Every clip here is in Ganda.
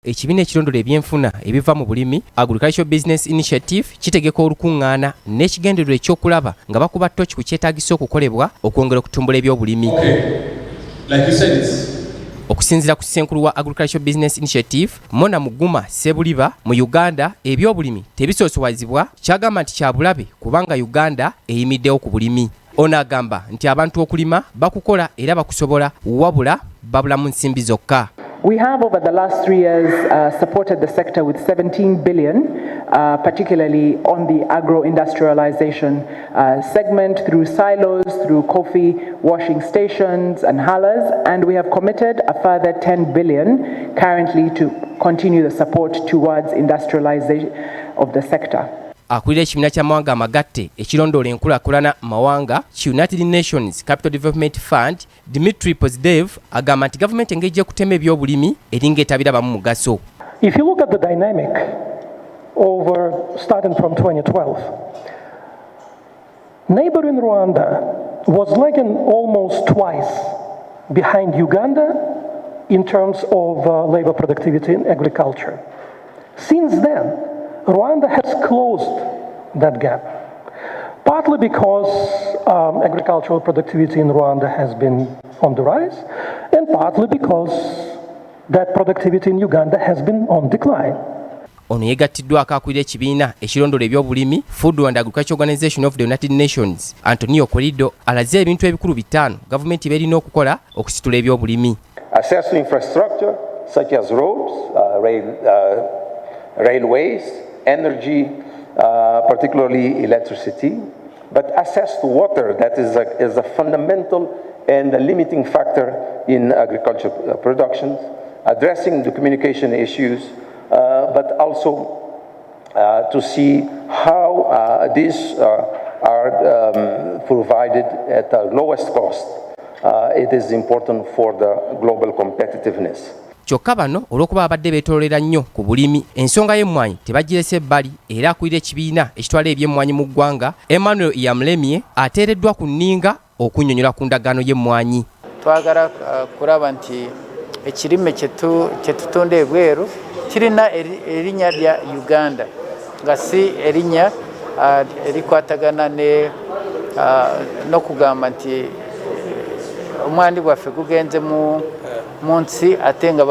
Ekibiina ekirondoola ebyenfuna ebiva mu bulimi Agricultural Business Initiative kitegeka olukungaana n'ekigendererwa ekyokulaba nga bakuba ttooki ku kyetaagisa okukolebwa okwongera okutumbula ebyobulimi. Okusinziira ku ssenkulu wa Agricultural Business Initiative Mona Muguma Sebuliba, mu Uganda ebyobulimi tebisoosoowazibwa, kyagamba nti kya bulabe kubanga Uganda eyimiriddewo ku bulimi. Ono agamba nti abantu okulima bakukola era bakusobola wabula babulamu nsimbi zokka. We have over the last 3 years supported the sector with 17 billion, particularly on the agro-industrialization segment through silos, through coffee washing stations and hullers, and we have committed a further 10 billion currently to continue the support towards industrialization of the sector. Akulira ekibiina ky'amawanga amagatte ekirondoola enkulaakulana mawanga United Nations Capital Development Fund, Dimitri Pozdev agamba nti gavumenti engeri gy'ekutema ebyobulimi eringa etabira bamu mugaso. If you look at the dynamic over starting from 2012, neighboring Rwanda was lagging almost twice behind Uganda in terms of labor productivity in agriculture. Since then, Rwanda has closed that gap, partly because agricultural productivity in Rwanda has been on the rise, and partly because that productivity in Uganda has been on decline. Ono yegattiddwako akulira ekibiina ekirondoola ebyobulimi Food and Agriculture Organization of the United Nations Antonio Colido alaze ebintu ebikulu 5 gavumenti berina okukola okusitula ebyobulimi. Access to infrastructure such as roads, railways, energy, particularly electricity, but access to water, that is a fundamental and a limiting factor in agriculture production, addressing the communication issues, but also to see how these are provided at the lowest cost. It is important for the global competitiveness. Kyokka bano olw'okuba babadde beetoolera nnyo ku bulimi, ensonga y'emmwanyi tebagirese ebbali era akulira ekibiina ekitwala ebyemmwanyi mu ggwanga Eyimiriddewo ateereddwa ku nninga okunnyonnyola ku ndagaano y'emmwanyi. Twagala kulaba nti ekirime kye tutunda ebweru kirina erinnya lya Uganda nga si erinnya erikwatagana n'okugamba nti omwandi gwaffe gugenze mu nsi ate nga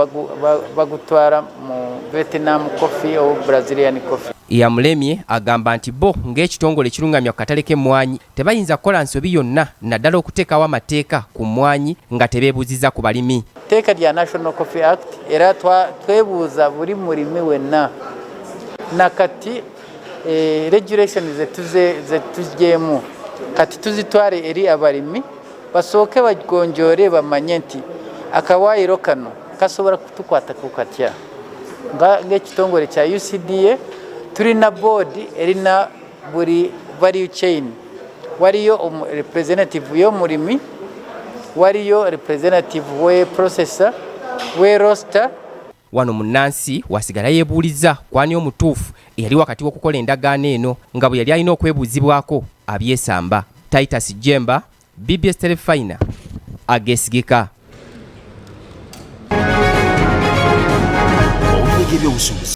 bagutwala mu Vietnam coffee oba Brazilian coffee. Eyimiriddewo agamba nti bo ng'ekitongole ekirungamya ku katale k'emmwanyi tebayinza kukola nsobi yonna naddala okuteekawo amateeka ku mmwanyi nga tebeebuuzizza ku balimi. Teeka lya National Coffee Act era twebuuza buli mulimi wenna nakati regulations zetujjeemu kati tuzitwale eri abalimi basooke bagonjoole bamanye nti akawaayiro kano kasobola kutukwatako katya. Ng'ekitongole kya UCDA tulina board erina buli value chain, waliyo representative y'omulimi, waliyo representative we processor, we roaster. Wano munnansi wasigala yeebuuliza kwani omutuufu eyali wakati w'okukola endagaano eno nga bwe yali alina okwebuuzibwako abyesamba. Titus Jemba, BBS Telefina, Ageesigika.